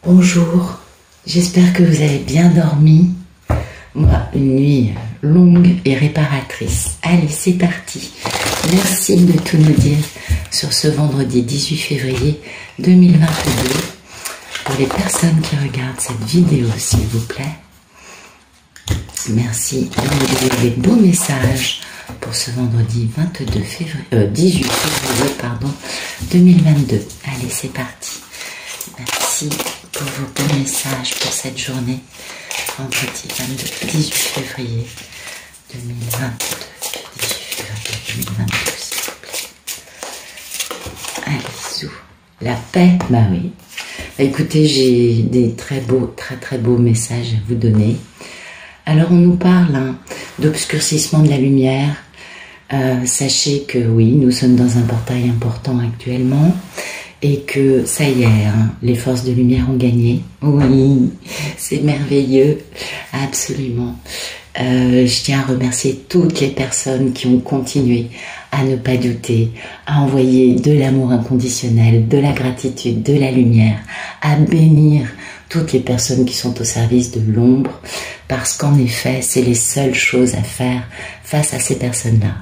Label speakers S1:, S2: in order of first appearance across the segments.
S1: Bonjour, j'espère que vous avez bien dormi. Moi, une nuit longue et réparatrice. Allez, c'est parti. Merci de tout nous dire sur ce vendredi 18 février 2022. Pour les personnes qui regardent cette vidéo, s'il vous plaît, merci de nous donner des beaux messages pour ce vendredi 18 février 2022. Allez, c'est parti. Merci pour vos beaux messages pour cette journée, vendredi 18 février 2022. 18 février 2022, s'il vous plaît. Allez, zou. La paix, bah oui. Écoutez, j'ai des très beaux messages à vous donner. Alors, on nous parle d'obscurcissement de la lumière. Sachez que oui, nous sommes dans un portail important actuellement. Et que ça y est, les forces de lumière ont gagné. Oui, c'est merveilleux, absolument. Je tiens à remercier toutes les personnes qui ont continué à ne pas douter, à envoyer de l'amour inconditionnel, de la gratitude, de la lumière, à bénir toutes les personnes qui sont au service de l'ombre, parce qu'en effet, c'est les seules choses à faire face à ces personnes-là.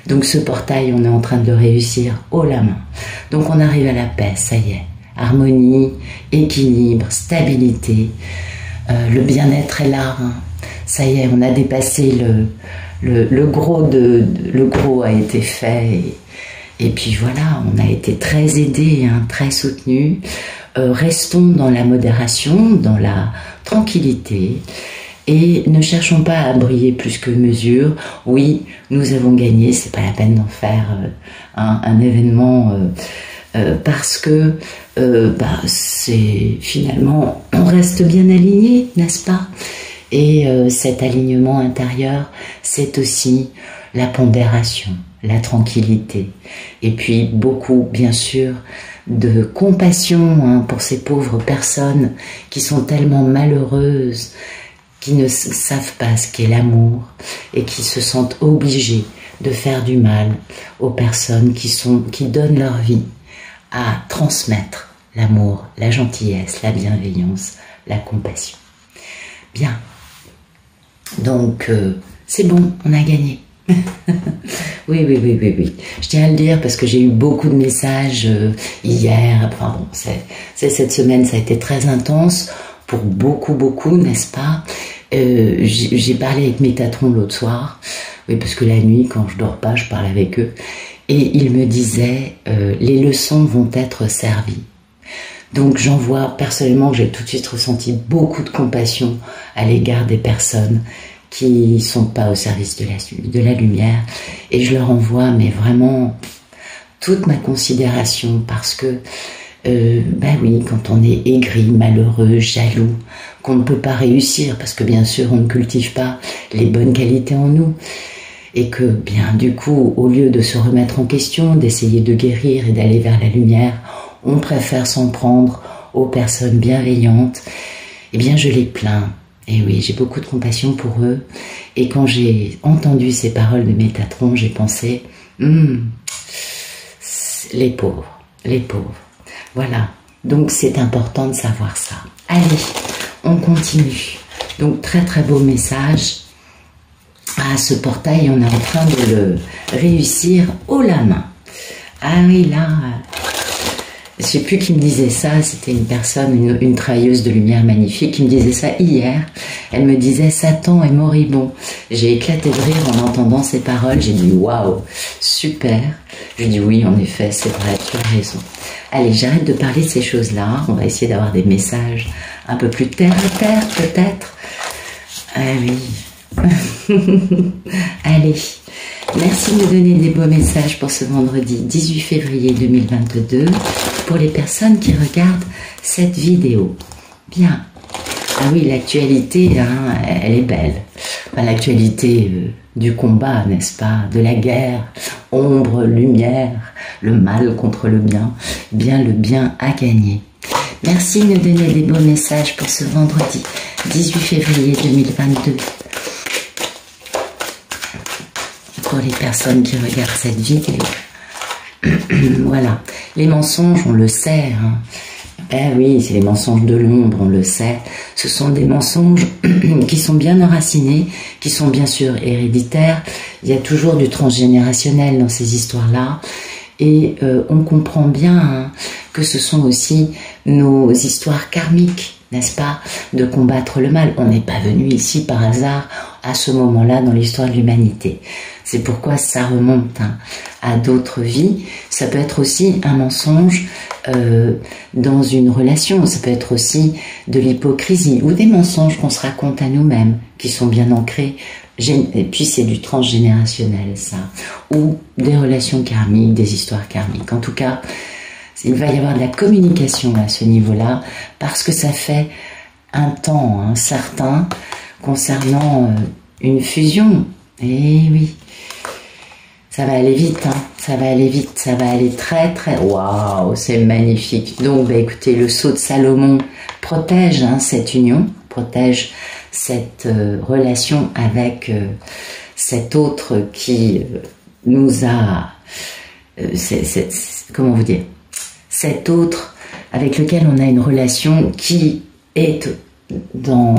S1: Donc ce portail, on est en train de le réussir haut la main. Donc on arrive à la paix, ça y est. Harmonie, équilibre, stabilité, le bien-être est là. Ça y est, on a dépassé le gros a été fait. Et puis voilà, on a été très aidés, très soutenus. Restons dans la modération, dans la tranquillité. Et ne cherchons pas à briller plus que mesure. Oui, nous avons gagné, c'est pas la peine d'en faire un événement parce que c'est finalement, on reste bien aligné, n'est-ce pas? Et cet alignement intérieur, c'est aussi la pondération, la tranquillité. Et puis beaucoup, bien sûr, de compassion pour ces pauvres personnes qui sont tellement malheureuses, qui ne savent pas ce qu'est l'amour et qui se sentent obligés de faire du mal aux personnes qui donnent leur vie à transmettre l'amour, la gentillesse, la bienveillance, la compassion. Bien. Donc, c'est bon, on a gagné. Oui. Je tiens à le dire parce que j'ai eu beaucoup de messages hier. Enfin bon, cette semaine, ça a été très intense pour beaucoup, n'est-ce pas? J'ai parlé avec Métatron l'autre soir. Oui, parce que la nuit, quand je dors pas, je parle avec eux. Et ils me disaient, les leçons vont être servies. Donc j'en vois personnellement, j'ai tout de suite ressenti beaucoup de compassion à l'égard des personnes qui sont pas au service de la lumière, et je leur envoie mais vraiment toute ma considération, parce que oui, quand on est aigri, malheureux, jaloux, qu'on ne peut pas réussir parce que bien sûr on ne cultive pas les bonnes qualités en nous, et que bien du coup, au lieu de se remettre en question, d'essayer de guérir et d'aller vers la lumière, on préfère s'en prendre aux personnes bienveillantes. Eh bien, je les plains. Et oui, j'ai beaucoup de compassion pour eux. Et quand j'ai entendu ces paroles de Métatron, j'ai pensé, les pauvres. Voilà. Donc, c'est important de savoir ça. Allez, on continue. Donc, très beau message. Ah, ce portail, on est en train de le réussir haut la main. Ah oui, là... Je ne sais plus qui me disait ça, c'était une personne, une travailleuse de lumière magnifique qui me disait ça hier. Elle me disait « Satan est moribond ». J'ai éclaté de rire en entendant ces paroles, j'ai dit « Waouh, super ». Je dis « Oui, en effet, c'est vrai, tu as raison ». Allez, j'arrête de parler de ces choses-là, on va essayer d'avoir des messages un peu plus terre à terre peut-être. Ah oui. Allez. Merci de me donner des beaux messages pour ce vendredi 18 février 2022 pour les personnes qui regardent cette vidéo. Bien. Ah oui, l'actualité, elle est belle. Enfin, l'actualité du combat, n'est-ce pas? De la guerre, ombre, lumière, le mal contre le bien. Bien, le bien a gagné. Merci de me donner des beaux messages pour ce vendredi 18 février 2022. Pour les personnes qui regardent cette vidéo. Voilà, les mensonges, on le sait, Eh oui, c'est les mensonges de l'ombre, on le sait. Ce sont des mensonges qui sont bien enracinés, qui sont bien sûr héréditaires. Il y a toujours du transgénérationnel dans ces histoires-là. Et on comprend bien hein, que ce sont aussi nos histoires karmiques, n'est-ce pas, de combattre le mal. On n'est pas venu ici par hasard à ce moment-là dans l'histoire de l'humanité. C'est pourquoi ça remonte hein, à d'autres vies. Ça peut être aussi un mensonge dans une relation. Ça peut être aussi de l'hypocrisie ou des mensonges qu'on se raconte à nous-mêmes, qui sont bien ancrés. Et puis c'est du transgénérationnel, ça. Ou des relations karmiques, des histoires karmiques. En tout cas, il va y avoir de la communication à ce niveau-là, parce que ça fait un temps hein, certain concernant une fusion. Et oui, ça va aller vite, hein, ça va aller vite, ça va aller très très... Waouh, c'est magnifique. Donc, bah, écoutez, le sceau de Salomon protège hein, cette union, protège cette relation avec cet autre qui nous a... comment vous dire, cet autre avec lequel on a une relation qui est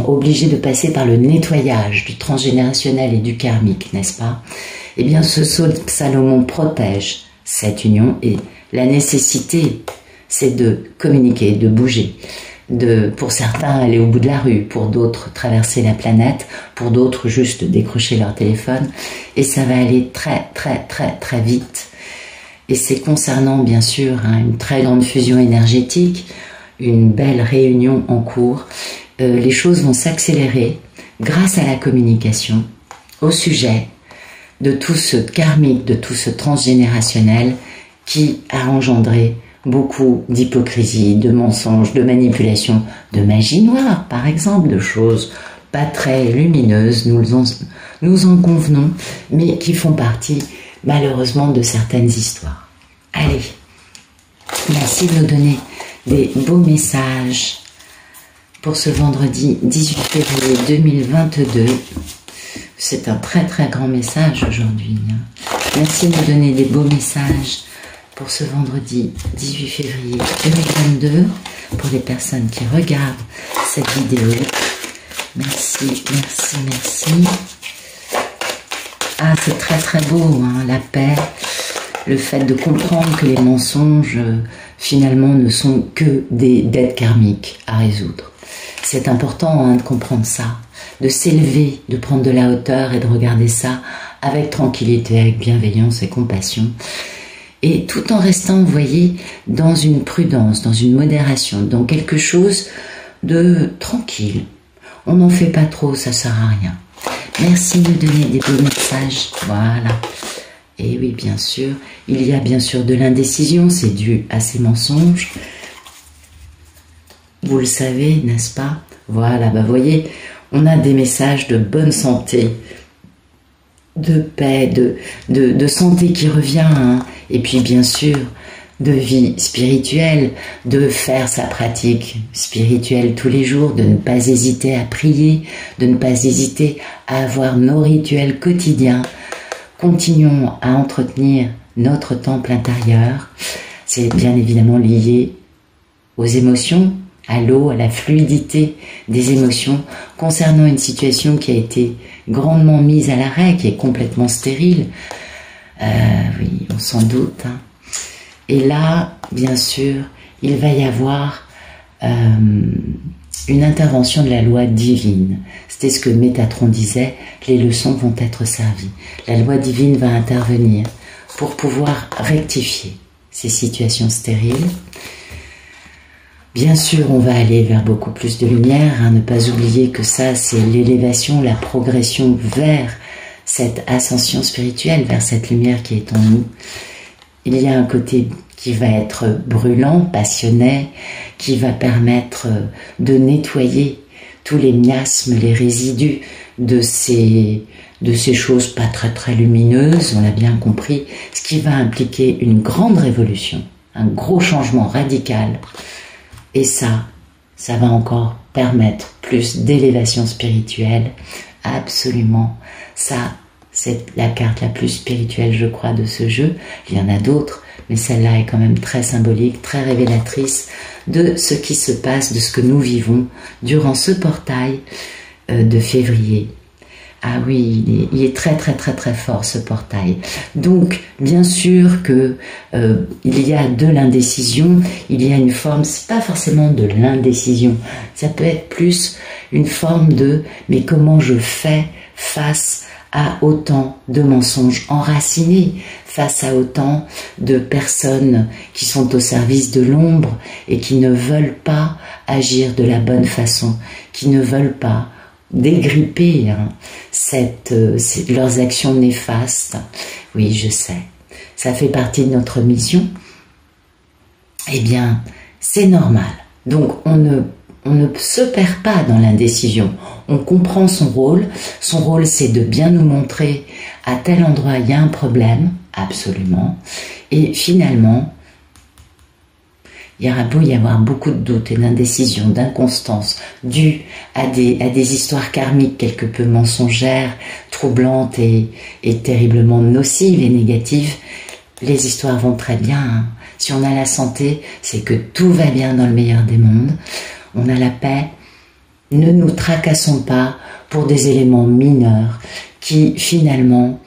S1: obligé de passer par le nettoyage du transgénérationnel et du karmique, n'est-ce pas? Eh bien, ce sceau de Salomon protège cette union et la nécessité, c'est de communiquer, de bouger. Pour certains, aller au bout de la rue, pour d'autres, traverser la planète, pour d'autres, juste décrocher leur téléphone. Et ça va aller très, très, très, très vite. Et c'est concernant, bien sûr, hein, une très grande fusion énergétique, une belle réunion en cours. Les choses vont s'accélérer grâce à la communication au sujet de tout ce karmique, de tout ce transgénérationnel qui a engendré beaucoup d'hypocrisie, de mensonges, de manipulation, de magie noire, par exemple, de choses pas très lumineuses, nous en convenons, mais qui font partie, malheureusement, de certaines histoires. Allez, merci de nous donner des beaux messages pour ce vendredi 18 février 2022. C'est un très très grand message aujourd'hui. Merci de nous donner des beaux messages pour ce vendredi 18 février 2022, pour les personnes qui regardent cette vidéo. Merci, merci, merci. Ah, c'est très très beau, hein, la paix, le fait de comprendre que les mensonges, finalement, ne sont que des dettes karmiques à résoudre. C'est important hein, de comprendre ça, de s'élever, de prendre de la hauteur et de regarder ça avec tranquillité, avec bienveillance et compassion. Et tout en restant, vous voyez, dans une prudence, dans une modération, dans quelque chose de tranquille. On n'en fait pas trop, ça sert à rien. Merci de nous donner des beaux messages. Voilà. Et oui, bien sûr, il y a bien sûr de l'indécision, c'est dû à ces mensonges. Vous le savez, n'est-ce pas? Voilà, bah voyez, on a des messages de bonne santé, de paix, de santé qui revient, hein. Et puis bien sûr, de vie spirituelle, de faire sa pratique spirituelle tous les jours, de ne pas hésiter à prier, de ne pas hésiter à avoir nos rituels quotidiens. Continuons à entretenir notre temple intérieur. C'est bien évidemment lié aux émotions, à l'eau, à la fluidité des émotions, concernant une situation qui a été grandement mise à l'arrêt, qui est complètement stérile. Oui, on s'en doute. Hein. Et là, bien sûr, il va y avoir une intervention de la loi divine. C'était ce que Métatron disait, les leçons vont être servies. La loi divine va intervenir pour pouvoir rectifier ces situations stériles. Bien sûr, on va aller vers beaucoup plus de lumière, hein, ne pas oublier que ça, c'est l'élévation, la progression vers cette ascension spirituelle, vers cette lumière qui est en nous. Il y a un côté qui va être brûlant, passionné, qui va permettre de nettoyer tous les miasmes, les résidus de ces choses pas très très lumineuses, on l'a bien compris, ce qui va impliquer une grande révolution, un gros changement radical. Et ça va encore permettre plus d'élévation spirituelle. Absolument. Ça, c'est la carte la plus spirituelle, je crois, de ce jeu. Il y en a d'autres, mais celle-là est quand même très symbolique, très révélatrice de ce qui se passe, de ce que nous vivons durant ce portail de février. Ah oui, il est très très très très fort ce portail. Donc bien sûr que il y a de l'indécision, il y a une forme, c'est pas forcément de l'indécision, ça peut être plus une forme de mais comment je fais face à autant de mensonges enracinés, face à autant de personnes qui sont au service de l'ombre et qui ne veulent pas agir de la bonne façon, qui ne veulent pas dégripper leurs actions néfastes. Oui, je sais, ça fait partie de notre mission. Eh bien, c'est normal. Donc, on ne se perd pas dans l'indécision. On comprend son rôle. Son rôle, c'est de bien nous montrer à tel endroit il y a un problème, absolument. Et finalement, il y aura beau y avoir beaucoup de doutes et d'indécision, d'inconstance, dues à des histoires karmiques quelque peu mensongères, troublantes et terriblement nocives et négatives. Les histoires vont très bien. Hein. Si on a la santé, c'est que tout va bien dans le meilleur des mondes. On a la paix. Ne nous tracassons pas pour des éléments mineurs qui finalement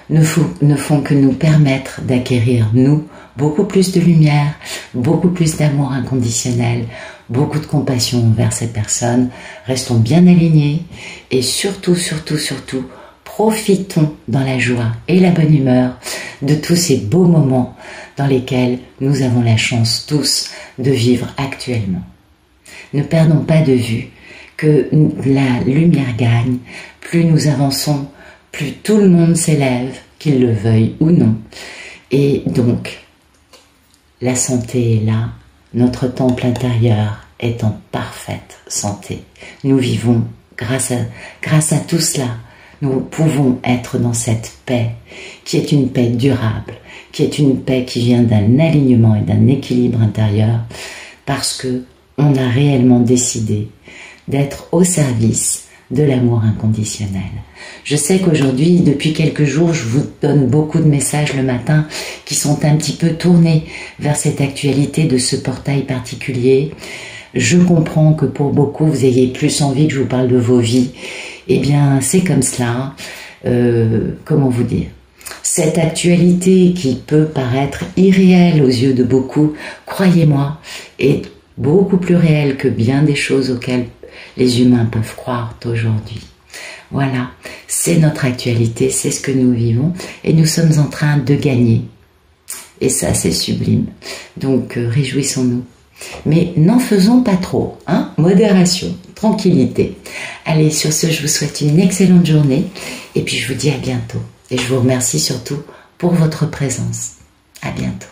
S1: ne font que nous permettre d'acquérir, nous, beaucoup plus de lumière, beaucoup plus d'amour inconditionnel, beaucoup de compassion envers ces personnes. Restons bien alignés et surtout, surtout, surtout, profitons dans la joie et la bonne humeur de tous ces beaux moments dans lesquels nous avons la chance tous de vivre actuellement. Ne perdons pas de vue que la lumière gagne, plus nous avançons, plus tout le monde s'élève, qu'il le veuille ou non. Et donc, la santé est là, notre temple intérieur est en parfaite santé. Nous vivons grâce à tout cela. Nous pouvons être dans cette paix, qui est une paix durable, qui est une paix qui vient d'un alignement et d'un équilibre intérieur, parce que on a réellement décidé d'être au service de l'amour inconditionnel. Je sais qu'aujourd'hui, depuis quelques jours, je vous donne beaucoup de messages le matin qui sont un petit peu tournés vers cette actualité de ce portail particulier. Je comprends que pour beaucoup, vous ayez plus envie que je vous parle de vos vies. Eh bien, c'est comme cela. Comment vous dire ? Cette actualité qui peut paraître irréelle aux yeux de beaucoup, croyez-moi, est beaucoup plus réelle que bien des choses auxquelles les humains peuvent croire aujourd'hui. Voilà, c'est notre actualité, c'est ce que nous vivons et nous sommes en train de gagner. Et ça, c'est sublime. Donc, réjouissons-nous. Mais n'en faisons pas trop, hein? Modération, tranquillité. Allez, sur ce, je vous souhaite une excellente journée et puis je vous dis à bientôt. Et je vous remercie surtout pour votre présence. À bientôt.